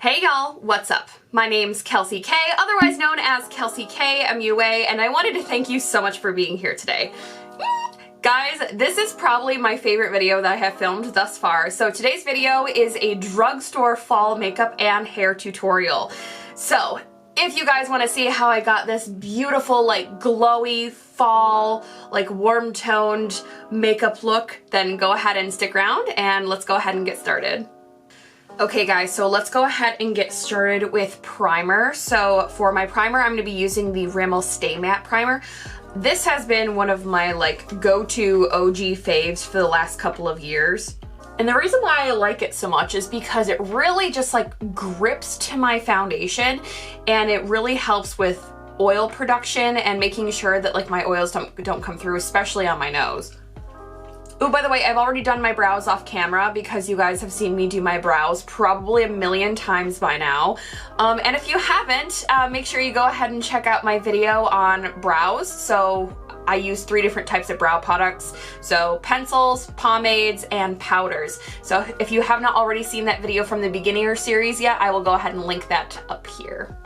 Hey y'all, what's up? My name's Kelsey K, otherwise known as KelseyKMUA, and I wanted to thank you so much for being here today. Guys, this is probably my favorite video that I have filmed thus far. So today's video is a drugstore fall makeup and hair tutorial. So if you guys want to see how I got this beautiful, like, glowy fall, like, warm toned makeup look, then go ahead and stick around and let's go ahead and get started. Okay guys, so let's go ahead and get started with primer. So for my primer, I'm going to be using the Rimmel Stay Matte Primer. This has been one of my like go-to OG faves for the last couple of years. And the reason why I like it so much is because it really just like grips to my foundation, and it really helps with oil production and making sure that like my oils don't come through, especially on my nose. Oh, by the way, I've already done my brows off camera because you guys have seen me do my brows probably a million times by now. And if you haven't, make sure you go ahead and check out my video on brows. So I use 3 different types of brow products. So pencils, pomades, and powders. So if you have not already seen that video from the beginner series yet, I will go ahead and link that up here.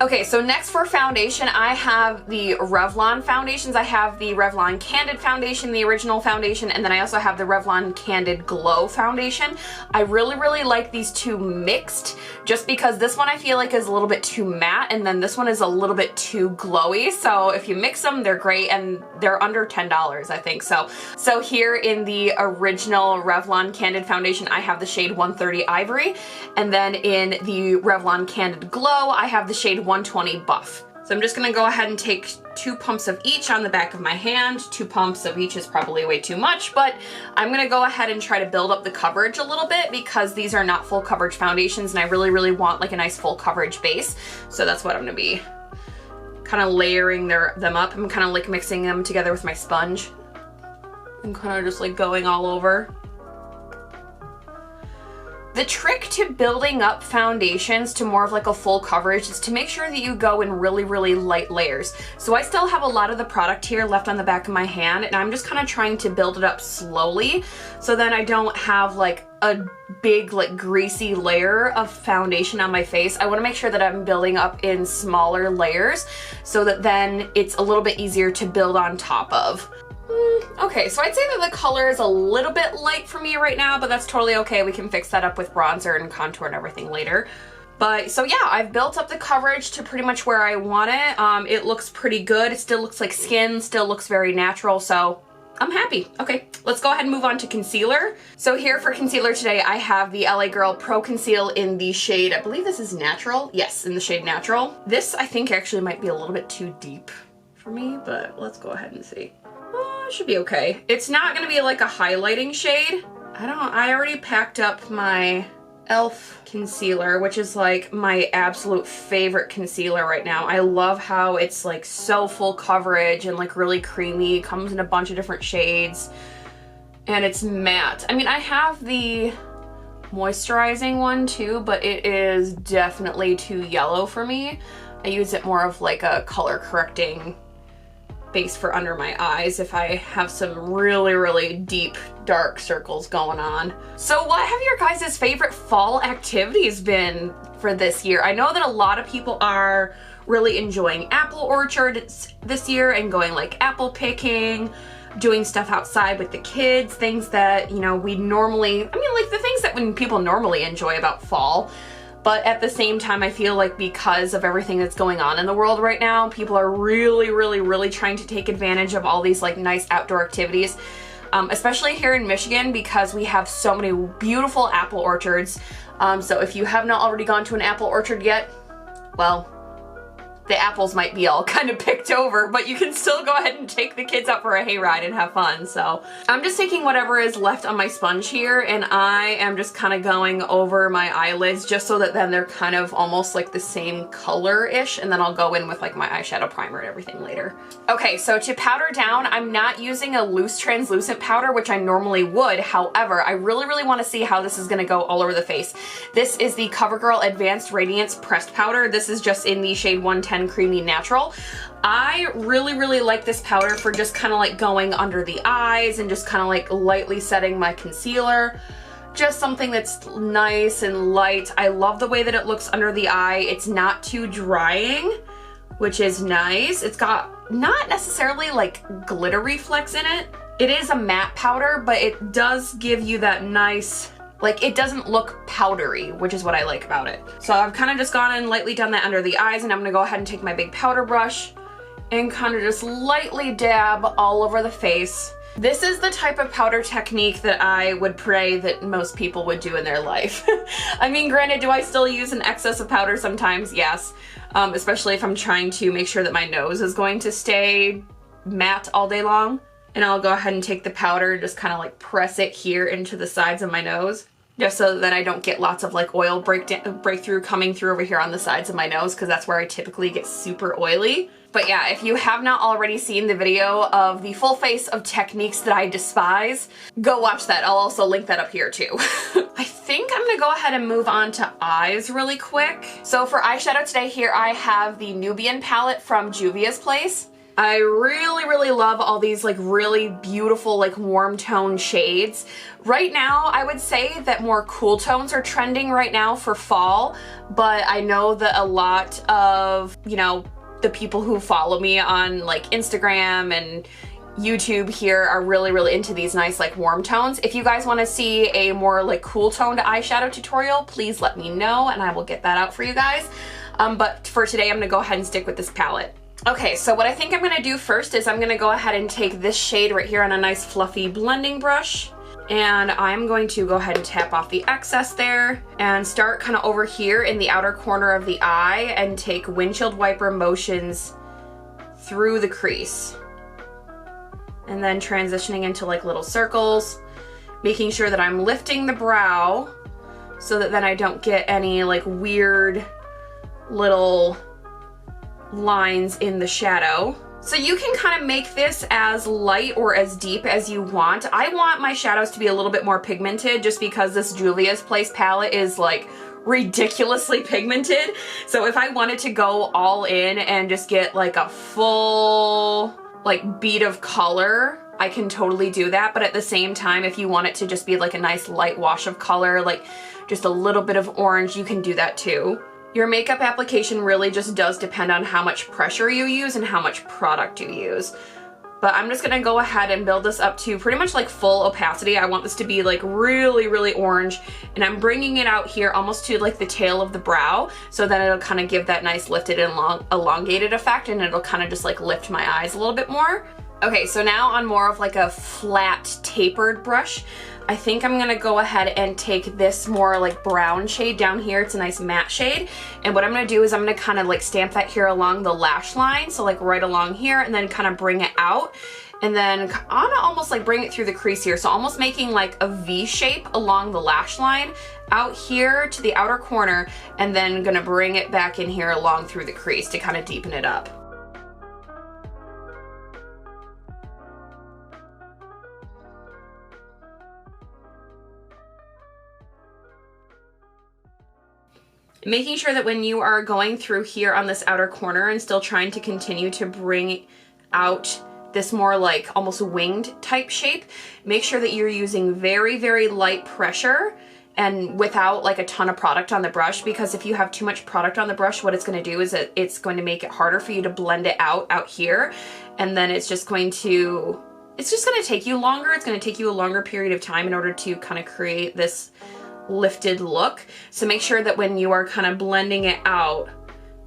Okay, so next for foundation, I have the Revlon foundations. I have the Revlon Candid Foundation, the original foundation, and then I also have the Revlon Candid Glow Foundation. I really like these two mixed, just because this one I feel like is a little bit too matte, and then this one is a little bit too glowy. So if you mix them, they're great, and they're under $10, I think. So here in the original Revlon Candid Foundation, I have the shade 130 Ivory, and then in the Revlon Candid Glow, I have the shade 120 Buff. So I'm just gonna go ahead and take 2 pumps of each on the back of my hand. 2 pumps of each is probably way too much, but I'm gonna go ahead and try to build up the coverage a little bit because these are not full coverage foundations, and I really want like a nice full coverage base. So that's what I'm gonna be kind of layering them up. I'm kind of like mixing them together with my sponge. I'm kind of just like going all over. The trick to building up foundations to more of like a full coverage is to make sure that you go in really light layers. So I still have a lot of the product here left on the back of my hand, and I'm just kind of trying to build it up slowly so then I don't have like a big like greasy layer of foundation on my face. I want to make sure that I'm building up in smaller layers so that then it's a little bit easier to build on top of. Okay, so I'd say that the color is a little bit light for me right now, but that's totally okay. We can fix that up with bronzer and contour and everything later. But so yeah, I've built up the coverage to pretty much where I want it. It looks pretty good. It still looks like skin, still looks very natural, so I'm happy. Okay, let's go ahead and move on to concealer. So here for concealer today, I have the LA Girl Pro Conceal in the shade, I believe this is Natural. Yes, in the shade Natural. This I think actually might be a little bit too deep for me, but let's go ahead and see. Should be okay. It's not gonna be like a highlighting shade. I already packed up my e.l.f. concealer, which is like my absolute favorite concealer right now. I love how it's like so full coverage and like really creamy. It comes in a bunch of different shades and it's matte. I mean, I have the moisturizing one too, but it is definitely too yellow for me. I use it more of like a color correcting base for under my eyes if I have some really deep dark circles going on. So what have your guys' favorite fall activities been for this year? I know that a lot of people are really enjoying apple orchards this year and going like apple picking, doing stuff outside with the kids, things that, you know, we normally, I mean like the things that when people normally enjoy about fall. But at the same time, I feel like because of everything that's going on in the world right now, people are really trying to take advantage of all these like nice outdoor activities, especially here in Michigan because we have so many beautiful apple orchards. So if you have not already gone to an apple orchard yet, well, the apples might be all kind of picked over, but you can still go ahead and take the kids out for a hayride and have fun. So I'm just taking whatever is left on my sponge here, and I am just kind of going over my eyelids just so that then they're kind of almost like the same color-ish, and then I'll go in with like my eyeshadow primer and everything later. Okay, so to powder down, I'm not using a loose translucent powder, which I normally would. However, I really want to see how this is going to go all over the face. This is the CoverGirl Advanced Radiance Pressed Powder. This is just in the shade 110 Creamy Natural. I really like this powder for just kind of like going under the eyes and just kind of like lightly setting my concealer. Just something that's nice and light. I love the way that it looks under the eye. It's not too drying, which is nice. It's got not necessarily like glitter reflex in it. It is a matte powder, but it does give you that nice, like it doesn't look powdery, which is what I like about it. So I've kind of just gone and lightly done that under the eyes, and I'm gonna go ahead and take my big powder brush and kind of just lightly dab all over the face. This is the type of powder technique that I would pray that most people would do in their life. I mean, granted, do I still use an excess of powder sometimes? Yes. Especially if I'm trying to make sure that my nose is going to stay matte all day long. And I'll go ahead and take the powder and just kind of like press it here into the sides of my nose, just so that I don't get lots of like oil breakthrough coming through over here on the sides of my nose, because that's where I typically get super oily. But yeah, if you have not already seen the video of the full face of techniques that I despise, go watch that. I'll also link that up here too. I think I'm gonna go ahead and move on to eyes really quick. So for eyeshadow today, here I have the Nubian palette from Juvia's Place. I really love all these like really beautiful like warm tone shades. Right now, I would say that more cool tones are trending right now for fall, but I know that a lot of, you know, the people who follow me on like Instagram and YouTube here are really into these nice like warm tones. If you guys want to see a more like cool toned eyeshadow tutorial, please let me know and I will get that out for you guys. But for today, I'm gonna go ahead and stick with this palette. Okay, so what I think I'm gonna do first is I'm gonna go ahead and take this shade right here on a nice fluffy blending brush, and I'm going to go ahead and tap off the excess there and start kind of over here in the outer corner of the eye and take windshield wiper motions through the crease. And then transitioning into like little circles, making sure that I'm lifting the brow so that then I don't get any like weird little lines in the shadow. So you can kind of make this as light or as deep as you want. I want my shadows to be a little bit more pigmented just because this Juvia's Place palette is like ridiculously pigmented. So if I wanted to go all in and just get like a full like bead of color, I can totally do that. But at the same time, if you want it to just be like a nice light wash of color, like just a little bit of orange, you can do that too. Your makeup application really just does depend on how much pressure you use and how much product you use. But I'm just gonna go ahead and build this up to pretty much like full opacity. I want this to be like really orange, and I'm bringing it out here almost to like the tail of the brow, so that it'll kind of give that nice lifted and elongated effect, and it'll kind of just like lift my eyes a little bit more. Okay, so now on more of like a flat tapered brush, I think I'm gonna go ahead and take this more like brown shade down here. It's a nice matte shade. And what I'm gonna do is I'm gonna kind of like stamp that here along the lash line. So like right along here, and then kind of bring it out. And then I'm gonna almost like bring it through the crease here. So almost making like a V shape along the lash line out here to the outer corner, and then gonna bring it back in here along through the crease to kind of deepen it up. Making sure that when you are going through here on this outer corner and still trying to continue to bring out this more like almost winged type shape, make sure that you're using very light pressure and without like a ton of product on the brush, because if you have too much product on the brush, what it's going to do is that it's going to make it harder for you to blend it out here, and then it's just going to take you longer. It's going to take you a longer period of time in order to kind of create this lifted look. So make sure that when you are kind of blending it out,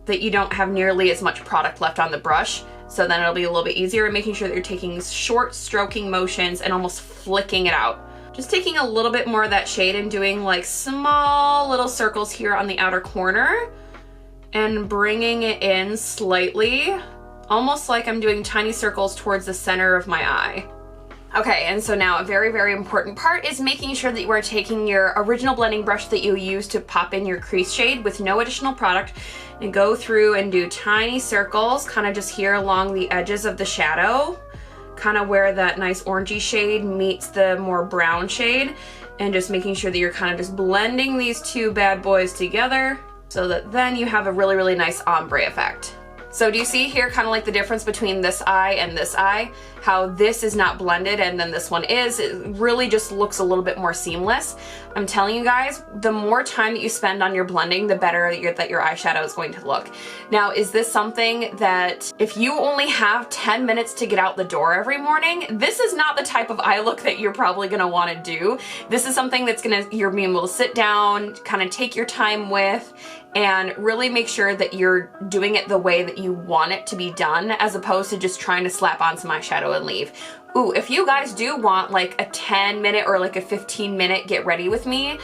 that you don't have nearly as much product left on the brush, so then it'll be a little bit easier, and making sure that you're taking short stroking motions and almost flicking it out. Just taking a little bit more of that shade and doing like small little circles here on the outer corner and bringing it in slightly, almost like I'm doing tiny circles towards the center of my eye. Okay, and so now a very important part is making sure that you are taking your original blending brush that you use to pop in your crease shade with no additional product, and go through and do tiny circles kind of just here along the edges of the shadow, kind of where that nice orangey shade meets the more brown shade, and just making sure that you're kind of just blending these two bad boys together so that then you have a really nice ombre effect. So do you see here kind of like the difference between this eye and this eye? how this is not blended and then this one is. It really just looks a little bit more seamless. I'm telling you guys, the more time that you spend on your blending, the better that your eyeshadow is going to look. Now, is this something that if you only have 10 minutes to get out the door every morning, this is not the type of eye look that you're probably gonna wanna do. This is something that's you're being able to sit down, kind of take your time with, and really make sure that you're doing it the way that you want it to be done, as opposed to just trying to slap on some eyeshadow and leave. Ooh, if you guys do want like a 10-minute or like a 15-minute get ready with me,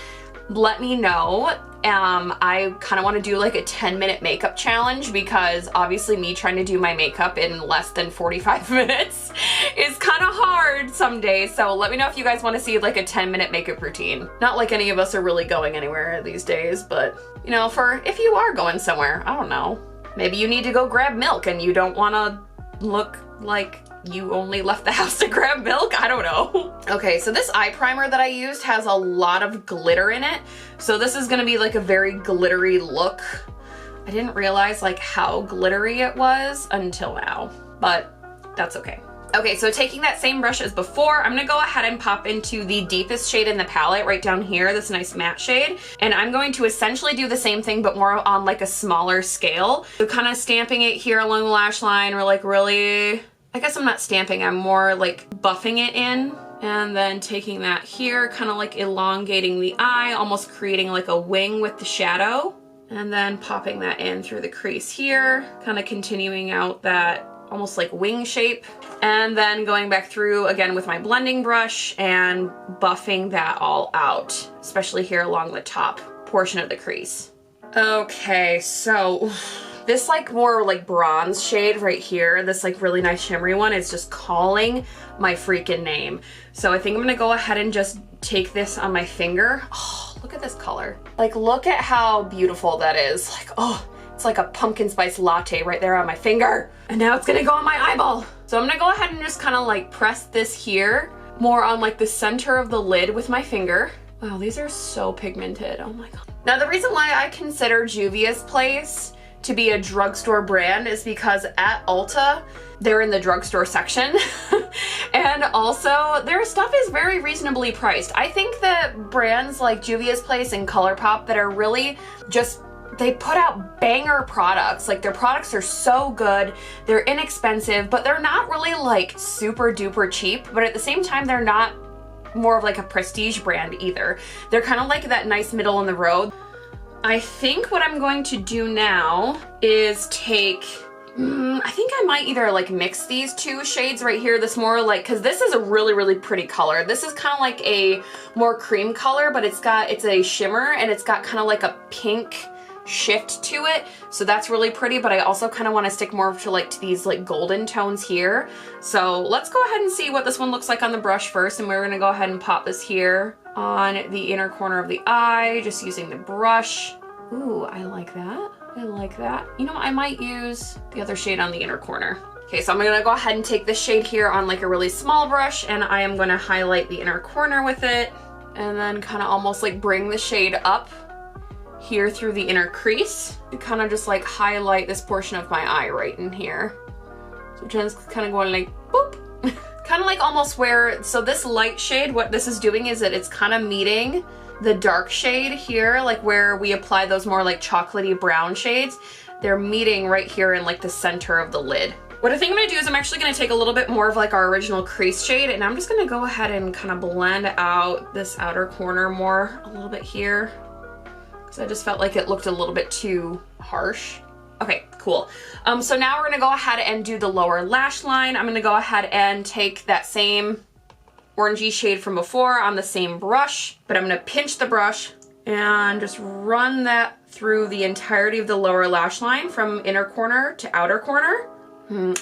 let me know. I kind of want to do like a 10-minute makeup challenge, because obviously me trying to do my makeup in less than 45 minutes is kind of hard some days. So let me know if you guys want to see like a 10-minute makeup routine. Not like any of us are really going anywhere these days, but you know, for if you are going somewhere, I don't know. Maybe you need to go grab milk and you don't want to look like you only left the house to grab milk. I don't know. Okay, so this eye primer that I used has a lot of glitter in it. So this is gonna be like a very glittery look. I didn't realize like how glittery it was until now, but that's okay. Okay, so taking that same brush as before, I'm gonna go ahead and pop into the deepest shade in the palette right down here, this nice matte shade. And I'm going to essentially do the same thing, but more on like a smaller scale. So kind of stamping it here along the lash line, or like really, I guess I'm not stamping, I'm more like buffing it in. And then taking that here, kind of like elongating the eye, almost creating like a wing with the shadow. And then popping that in through the crease here, kind of continuing out that almost like wing shape. And then going back through again with my blending brush and buffing that all out, especially here along the top portion of the crease. Okay, so this like more like bronze shade right here, this like really nice shimmery one, is just calling my freaking name. So I think I'm gonna go ahead and just take this on my finger. Oh, look at this color. Like, look at how beautiful that is. Like, oh, it's like a pumpkin spice latte right there on my finger. And now it's gonna go on my eyeball. So I'm gonna go ahead and just kind of like press this here, more on like the center of the lid with my finger. Wow, these are so pigmented, oh my God. Now the reason why I consider Juvia's Place to be a drugstore brand is because at Ulta, they're in the drugstore section. And also their stuff is very reasonably priced. I think that brands like Juvia's Place and ColourPop that are really just, they put out banger products. Like, their products are so good, they're inexpensive, but they're not really like super duper cheap, but at the same time they're not more of like a prestige brand either. They're kind of like that nice middle in the road. I think what I'm going to do now is take, I think I might either like mix these two shades right here, this more like, cause this is a really, really pretty color. This is kind of like a more cream color, but it's a shimmer and it's got kind of like a pink shift to it. So that's really pretty, but I also kind of want to stick more to these like golden tones here. So let's go ahead and see what this one looks like on the brush first. And we're going to go ahead and pop this here on the inner corner of the eye, just using the brush. Ooh, I like that. I like that. You know, I might use the other shade on the inner corner. Okay, so I'm gonna go ahead and take this shade here on like a really small brush, and I am gonna highlight the inner corner with it, and then kind of almost like bring the shade up here through the inner crease to kind of just like highlight this portion of my eye right in here. So just kind of going like boop. Kind of like almost where, so this light shade, what this is doing is that it's kind of meeting the dark shade here, like where we apply those more like chocolatey brown shades. They're meeting right here in like the center of the lid. What I think I'm gonna do is I'm actually gonna take a little bit more of like our original crease shade, and I'm just gonna go ahead and kind of blend out this outer corner more a little bit here, because I just felt like it looked a little bit too harsh. Okay, cool. So now we're gonna go ahead and do the lower lash line. I'm gonna go ahead and take that same orangey shade from before on the same brush, but I'm gonna pinch the brush and just run that through the entirety of the lower lash line from inner corner to outer corner.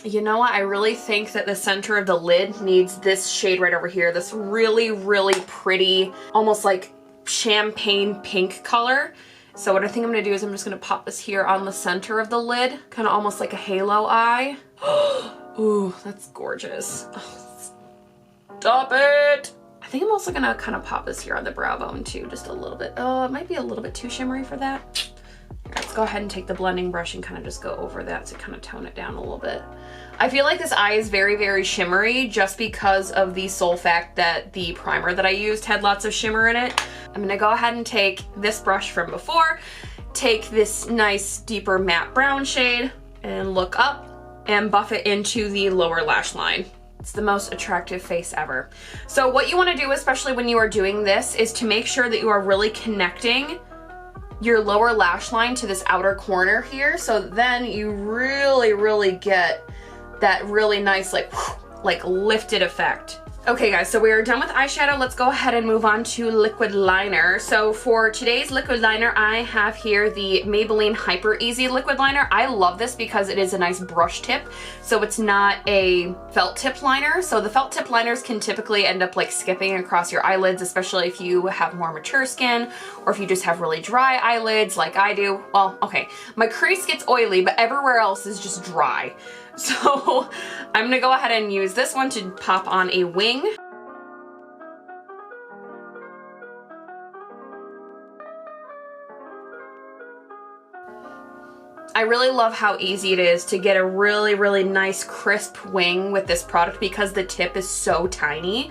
You know what? I really think that the center of the lid needs this shade right over here. This really, really pretty, almost like champagne pink color. So what I think I'm gonna do is I'm just gonna pop this here on the center of the lid, kind of almost like a halo eye. Ooh, that's gorgeous. Oh, stop it! I think I'm also gonna kind of pop this here on the brow bone too, just a little bit. Oh, it might be a little bit too shimmery for that. Let's go ahead and take the blending brush and kind of just go over that to kind of tone it down a little bit. I feel like this eye is very, very shimmery just because of the sole fact that the primer that I used had lots of shimmer in it. I'm gonna go ahead and take this brush from before, take this nice deeper matte brown shade and look up and buff it into the lower lash line. It's the most attractive face ever. So what you want to do, especially when you are doing this, is to make sure that you are really connecting your lower lash line to this outer corner here, so then you really get that really nice like lifted effect. Okay guys, so we are done with eyeshadow. Let's go ahead and move on to liquid liner. So for today's liquid liner, I have here the Maybelline Hyper Easy liquid liner. I love this because it is a nice brush tip, so it's not a felt tip liner. So the felt tip liners can typically end up like skipping across your eyelids, especially if you have more mature skin or if you just have really dry eyelids like I do. Well, okay, my crease gets oily, but everywhere else is just dry. So I'm gonna go ahead and use this one to pop on a wing. I really love how easy it is to get a really nice crisp wing with this product because the tip is so tiny.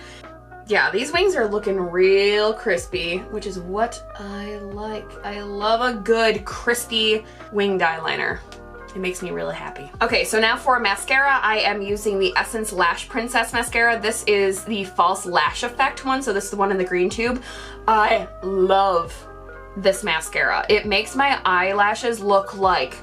Yeah, these wings are looking real crispy, which is what I like. I love a good crispy winged eyeliner. It makes me really happy. Okay, so now for mascara, I am using the Essence Lash Princess mascara. This is the false lash effect one, so this is the one in the green tube. I love this mascara. It makes my eyelashes look like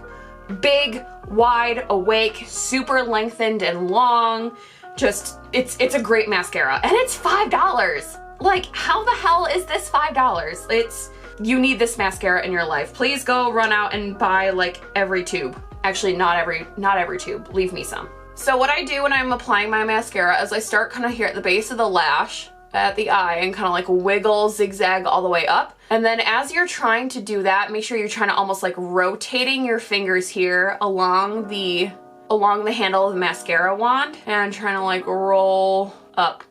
big, wide, awake, super lengthened and long. Just, it's a great mascara, and it's $5. Like, how the hell is this $5? You need this mascara in your life. Please go run out and buy like every tube. Actually, not every tube. Leave me some. So what I do when I'm applying my mascara is I start kind of here at the base of the lash, at the eye, and kind of like wiggle, zigzag all the way up. And then as you're trying to do that, make sure you're trying to almost like rotating your fingers here along the handle of the mascara wand and trying to like roll up.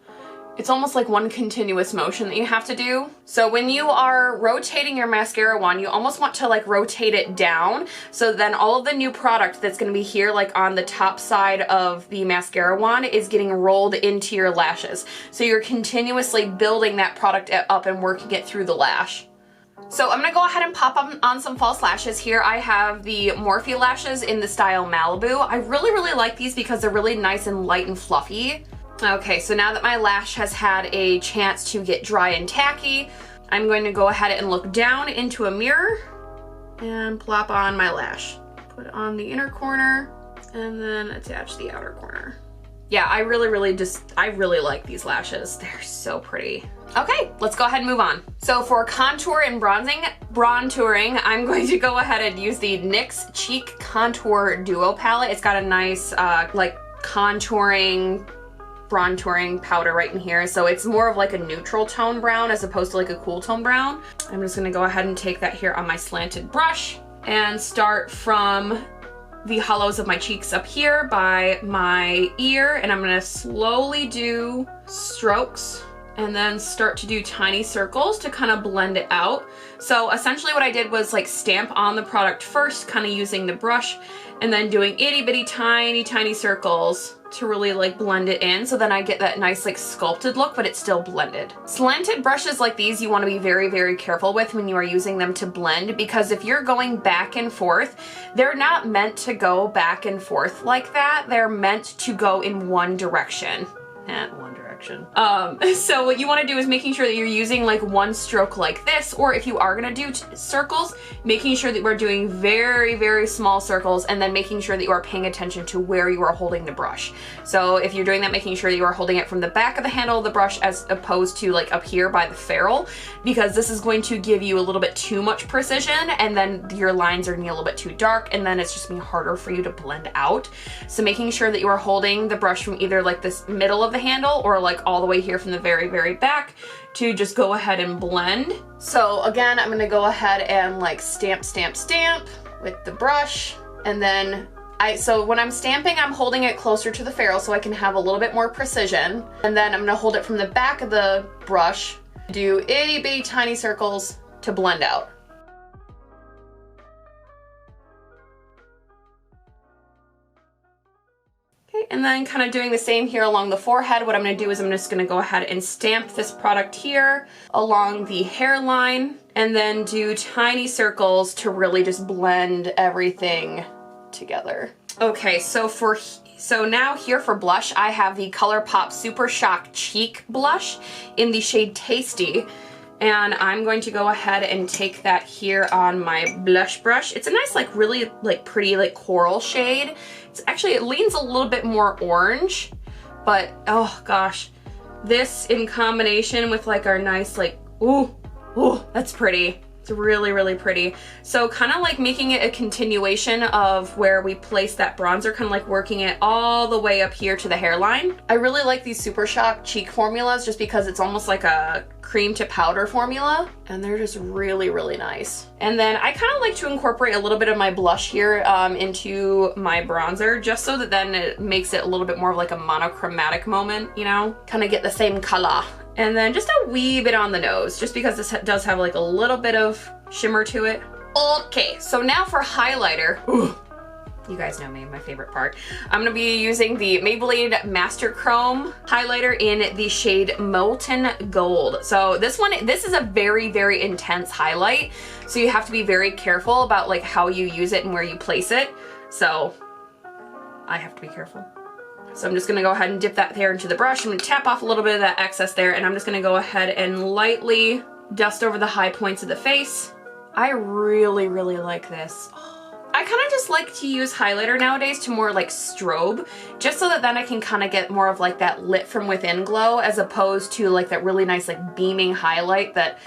It's almost like one continuous motion that you have to do. So when you are rotating your mascara wand, you almost want to like rotate it down. So then all of the new product that's gonna be here like on the top side of the mascara wand is getting rolled into your lashes. So you're continuously building that product up and working it through the lash. So I'm gonna go ahead and pop on some false lashes here. I have the Morphe lashes in the style Malibu. I really like these because they're really nice and light and fluffy. Okay, so now that my lash has had a chance to get dry and tacky, I'm going to go ahead and look down into a mirror and plop on my lash. Put on the inner corner and then attach the outer corner. Yeah, I really like these lashes. They're so pretty. Okay, let's go ahead and move on. So for contour and bronzing, I'm going to go ahead and use the NYX Cheek Contour Duo palette. It's got a nice like contouring powder right in here, so it's more of like a neutral tone brown as opposed to like a cool tone brown. I'm just gonna go ahead and take that here on my slanted brush and start from the hollows of my cheeks up here by my ear, and I'm gonna slowly do strokes and then start to do tiny circles to kind of blend it out. So essentially what I did was like stamp on the product first, kind of using the brush, and then doing itty bitty tiny circles to really like blend it in, so then I get that nice like sculpted look, but it's still blended. Slanted brushes like these you want to be very careful with when you are using them to blend, because if you're going back and forth, they're not meant to go back and forth like that. They're meant to go in one direction. So what you want to do is making sure that you're using like one stroke like this, or if you are going to do circles, making sure that we're doing very small circles, and then making sure that you are paying attention to where you are holding the brush. So if you're doing that, making sure you are holding it from the back of the handle of the brush as opposed to like up here by the ferrule, because this is going to give you a little bit too much precision, and then your lines are going to be a little bit too dark, and then it's just going to be harder for you to blend out. So making sure that you are holding the brush from either like this middle of the handle or like all the way here from the very back to just go ahead and blend. So again, I'm gonna go ahead and like stamp with the brush, and then so when I'm stamping, I'm holding it closer to the ferrule so I can have a little bit more precision, and then I'm gonna hold it from the back of the brush, do itty bitty tiny circles to blend out. And then kind of doing the same here along the forehead. What I'm gonna do is I'm just gonna go ahead and stamp this product here along the hairline and then do tiny circles to really just blend everything together. Okay, so now here for blush, I have the ColourPop Super Shock Cheek Blush in the shade Tasty. And I'm going to go ahead and take that here on my blush brush. It's a nice, like, really, like, pretty, like, coral shade. It's actually, it leans a little bit more orange, but, oh gosh. This in combination with, like, our nice, like, ooh, that's pretty. It's really, really pretty. So kind of like making it a continuation of where we place that bronzer, kind of like working it all the way up here to the hairline. I really like these Super Shock cheek formulas just because it's almost like a cream to powder formula, and they're just really, really nice. And then I kind of like to incorporate a little bit of my blush here into my bronzer, just so that then it makes it a little bit more of like a monochromatic moment, you know? Kind of get the same color. And then just a wee bit on the nose, just because this does have like a little bit of shimmer to it. Okay, so now for highlighter. Ooh, you guys know me, my favorite part. I'm gonna be using the Maybelline Master Chrome highlighter in the shade Molten Gold. So this is a very, very intense highlight. So you have to be very careful about like how you use it and where you place it. So I have to be careful. So I'm just gonna go ahead and dip that there into the brush. I'm gonna tap off a little bit of that excess there, and I'm just gonna go ahead and lightly dust over the high points of the face. I really, really like this. I kind of just like to use highlighter nowadays to more like strobe, just so that then I can kind of get more of like that lit from within glow, as opposed to like that really nice like beaming highlight that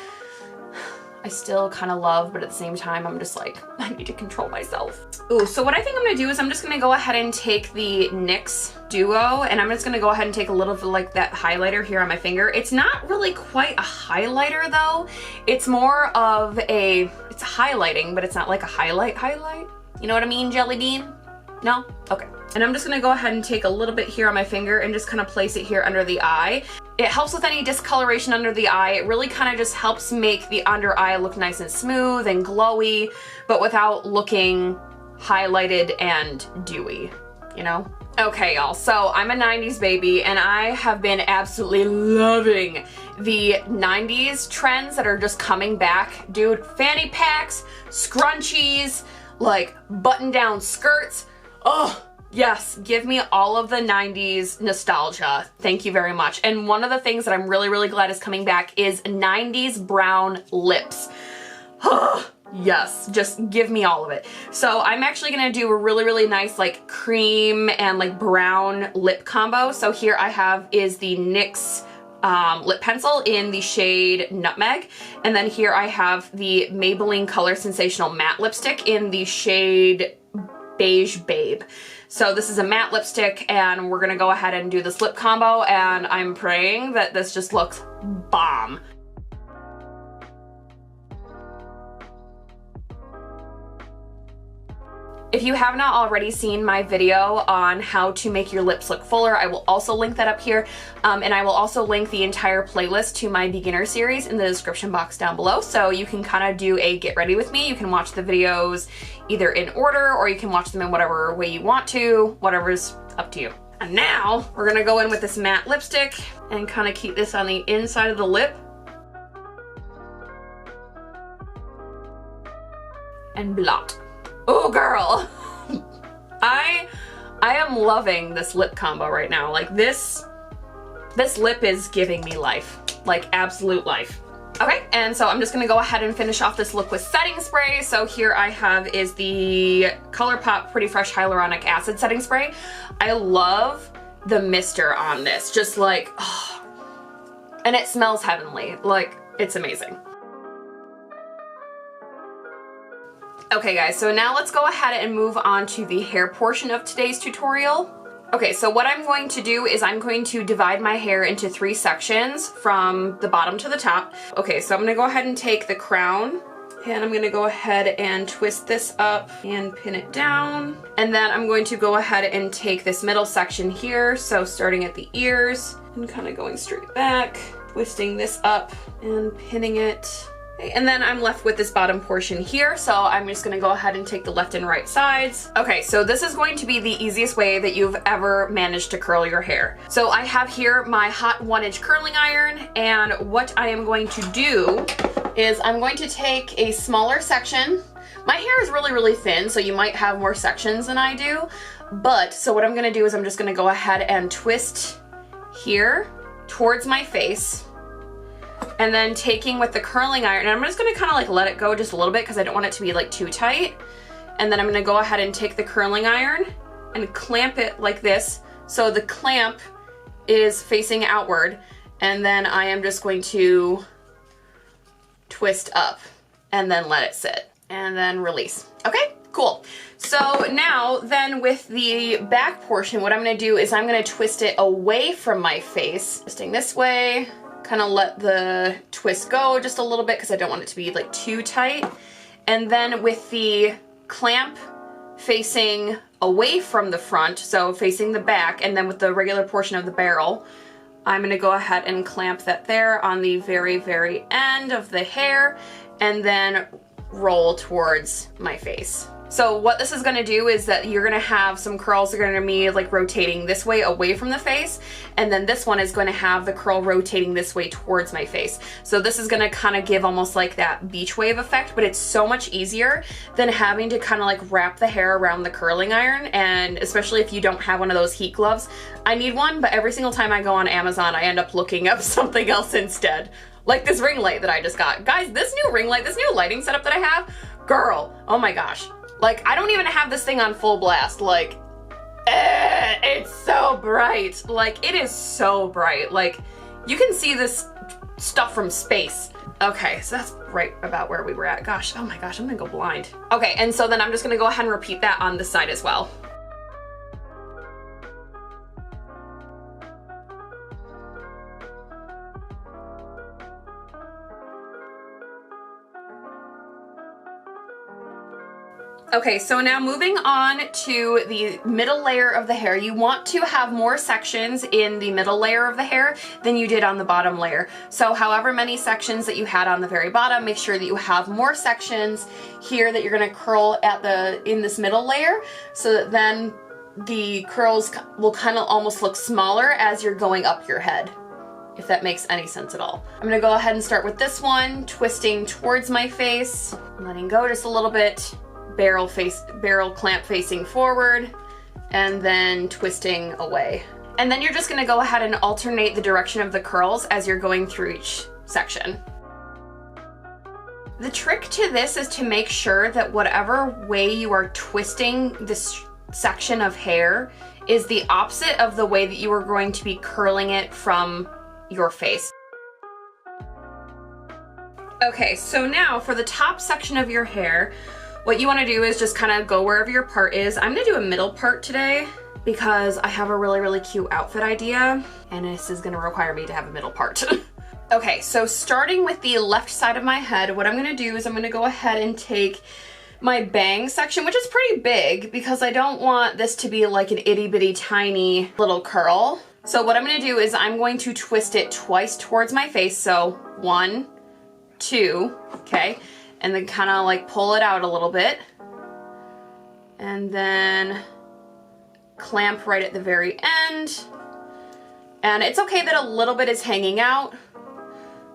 I still kind of love, but at the same time, I'm just like, I need to control myself. Ooh, so what I think I'm gonna do is I'm just gonna go ahead and take the NYX Duo, and I'm just gonna go ahead and take a little bit like that highlighter here on my finger. It's not really quite a highlighter though. It's more of a, it's highlighting, but it's not like a highlight. You know what I mean, Jelly Bean? No? Okay. And I'm just gonna go ahead and take a little bit here on my finger and just kind of place it here under the eye. It helps with any discoloration under the eye. It really kind of just helps make the under eye look nice and smooth and glowy, but without looking highlighted and dewy, you know? Okay, y'all, so I'm a 90s baby, and I have been absolutely loving the 90s trends that are just coming back. Dude, fanny packs, scrunchies, like button-down skirts. Oh, yes, give me all of the 90s nostalgia. Thank you very much. And one of the things that I'm really, really glad is coming back is 90s brown lips. Yes, just give me all of it. So I'm actually gonna do a really, really nice like cream and like brown lip combo. So here I have is the NYX lip pencil in the shade Nutmeg. And then here I have the Maybelline Color Sensational Matte Lipstick in the shade Beige Babe. So this is a matte lipstick, and we're gonna go ahead and do this lip combo, and I'm praying that this just looks bomb. If you have not already seen my video on how to make your lips look fuller, I will also link that up here. And I will also link the entire playlist to my beginner series in the description box down below. So you can kind of do a get ready with me. You can watch the videos either in order, or you can watch them in whatever way you want to, whatever's up to you. And now we're gonna go in with this matte lipstick and kind of keep this on the inside of the lip. And blot. Oh girl, I am loving this lip combo right now. Like this lip is giving me life, like absolute life. Okay, and so I'm just gonna go ahead and finish off this look with setting spray. So here I have is the ColourPop Pretty Fresh Hyaluronic Acid Setting Spray. I love the mister on this, just like, oh, and it smells heavenly. Like, it's amazing. Okay guys, so now let's go ahead and move on to the hair portion of today's tutorial. Okay, so what I'm going to do is I'm going to divide my hair into 3 sections from the bottom to the top. Okay, so I'm gonna go ahead and take the crown, and I'm gonna go ahead and twist this up and pin it down. And then I'm going to go ahead and take this middle section here, so starting at the ears and kind of going straight back, twisting this up and pinning it Okay, and then I'm left with this bottom portion here, so I'm just gonna go ahead and take the left and right sides. Okay, so this is going to be the easiest way that you've ever managed to curl your hair. So I have here my hot 1-inch curling iron, and what I am going to do is I'm going to take a smaller section. My hair is really, really thin, so you might have more sections than I do, but so what I'm gonna do is I'm just gonna go ahead and twist here towards my face, and then taking with the curling iron, and I'm just gonna kind of like let it go just a little bit because I don't want it to be like too tight. And then I'm gonna go ahead and take the curling iron and clamp it like this. So the clamp is facing outward, and then I am just going to twist up and then let it sit and then release. Okay, cool. So now then with the back portion, what I'm gonna do is I'm gonna twist it away from my face, twisting this way. Kind of let the twist go just a little bit because I don't want it to be like too tight. And then with the clamp facing away from the front, so facing the back, and then with the regular portion of the barrel, I'm gonna go ahead and clamp that there on the very, very end of the hair, and then roll towards my face. So what this is gonna do is that you're gonna have some curls that are gonna be like rotating this way away from the face, and then this one is gonna have the curl rotating this way towards my face. So this is gonna kind of give almost like that beach wave effect, but it's so much easier than having to kind of like wrap the hair around the curling iron, and especially if you don't have one of those heat gloves. I need one, but every single time I go on Amazon, I end up looking up something else instead. Like this ring light that I just got. Guys, this new ring light, this new lighting setup that I have, girl, oh my gosh. Like, I don't even have this thing on full blast. Like, it's so bright. Like, it is so bright. Like, you can see this stuff from space. Okay, so that's right about where we were at. Gosh, oh my gosh, I'm gonna go blind. Okay, and so then I'm just gonna go ahead and repeat that on this side as well. Okay, so now moving on to the middle layer of the hair. You want to have more sections in the middle layer of the hair than you did on the bottom layer. So however many sections that you had on the very bottom, make sure that you have more sections here that you're gonna curl at in this middle layer, so that then the curls will kind of almost look smaller as you're going up your head, if that makes any sense at all. I'm gonna go ahead and start with this one, twisting towards my face, letting go just a little bit. Barrel clamp facing forward, and then twisting away. And then you're just gonna go ahead and alternate the direction of the curls as you're going through each section. The trick to this is to make sure that whatever way you are twisting this section of hair is the opposite of the way that you are going to be curling it from your face. Okay, so now for the top section of your hair, what you want to do is just kind of go wherever your part is. I'm going to do a middle part today because I have a really, really cute outfit idea, and this is going to require me to have a middle part. Okay, so starting with the left side of my head, what I'm going to do is I'm going to go ahead and take my bang section, which is pretty big because I don't want this to be like an itty bitty tiny little curl. So what I'm going to do is I'm going to twist it twice towards my face. So 1, 2, okay? And then kind of like pull it out a little bit, and then clamp right at the very end. And it's okay that a little bit is hanging out,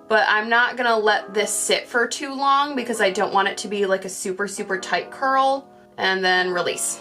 but I'm not gonna let this sit for too long because I don't want it to be like a super, super tight curl. And then release.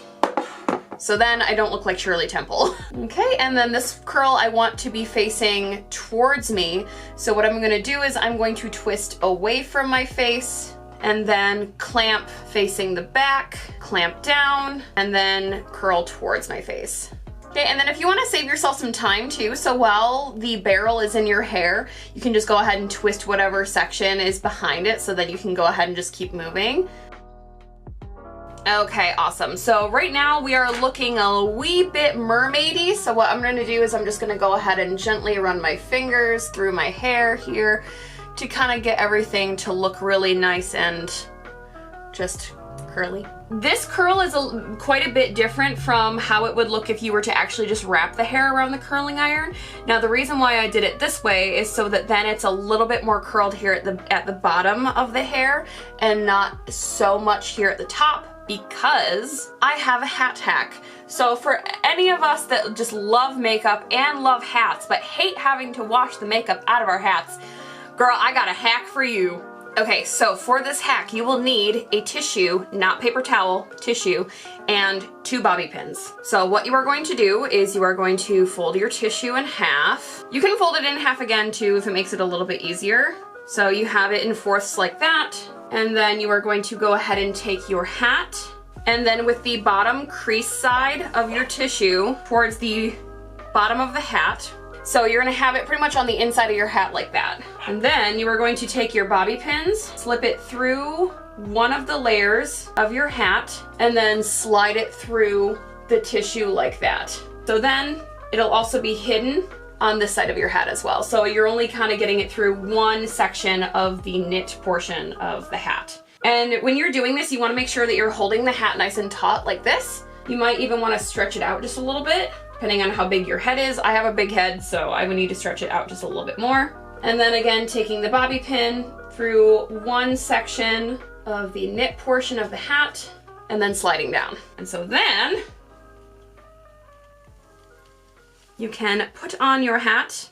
So then I don't look like Shirley Temple. Okay, and then this curl I want to be facing towards me. So what I'm gonna do is I'm going to twist away from my face, and then clamp facing the back, clamp down, and then curl towards my face. Okay, and then if you want to save yourself some time too, so while the barrel is in your hair, you can just go ahead and twist whatever section is behind it so that you can go ahead and just keep moving. Okay, awesome. So right now we are looking a wee bit mermaidy. So what I'm gonna do is I'm just gonna go ahead and gently run my fingers through my hair here to kind of get everything to look really nice and just curly. This curl is quite a bit different from how it would look if you were to actually just wrap the hair around the curling iron. Now the reason why I did it this way is so that then it's a little bit more curled here at the bottom of the hair and not so much here at the top, because I have a hat hack. So for any of us that just love makeup and love hats but hate having to wash the makeup out of our hats, girl, I got a hack for you. Okay, so for this hack, you will need a tissue, not paper towel, tissue, and 2 bobby pins. So what you are going to do is you are going to fold your tissue in half. You can fold it in half again too if it makes it a little bit easier. So you have it in fourths like that, and then you are going to go ahead and take your hat, and then with the bottom crease side of your tissue towards the bottom of the hat, so you're gonna have it pretty much on the inside of your hat like that. And then you are going to take your bobby pins, slip it through one of the layers of your hat, and then slide it through the tissue like that. So then it'll also be hidden on this side of your hat as well. So you're only kind of getting it through one section of the knit portion of the hat. And when you're doing this, you wanna make sure that you're holding the hat nice and taut like this. You might even wanna stretch it out just a little bit, depending on how big your head is. I have a big head, so I would need to stretch it out just a little bit more. And then again, taking the bobby pin through one section of the knit portion of the hat, and then sliding down. And so then, you can put on your hat,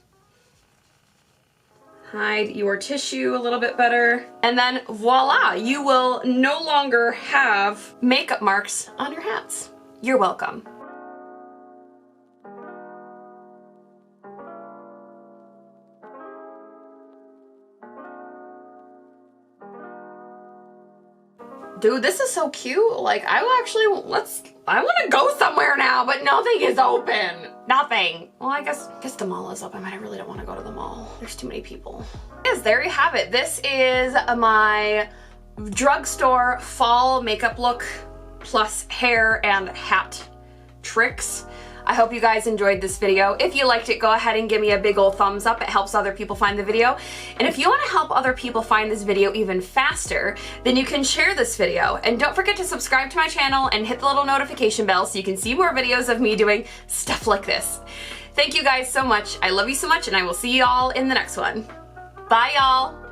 hide your tissue a little bit better, and then voila, you will no longer have makeup marks on your hats. You're welcome. Dude, this is so cute. Like, I want to go somewhere now, but nothing is open. Nothing. Well, I guess the mall is open, but I really don't want to go to the mall. There's too many people. Yes, there you have it. This is my drugstore fall makeup look plus hair and hat tricks. I hope you guys enjoyed this video. If you liked it, go ahead and give me a big old thumbs up. It helps other people find the video. And if you want to help other people find this video even faster, then you can share this video. And don't forget to subscribe to my channel and hit the little notification bell so you can see more videos of me doing stuff like this. Thank you guys so much. I love you so much, and I will see y'all in the next one. Bye, y'all.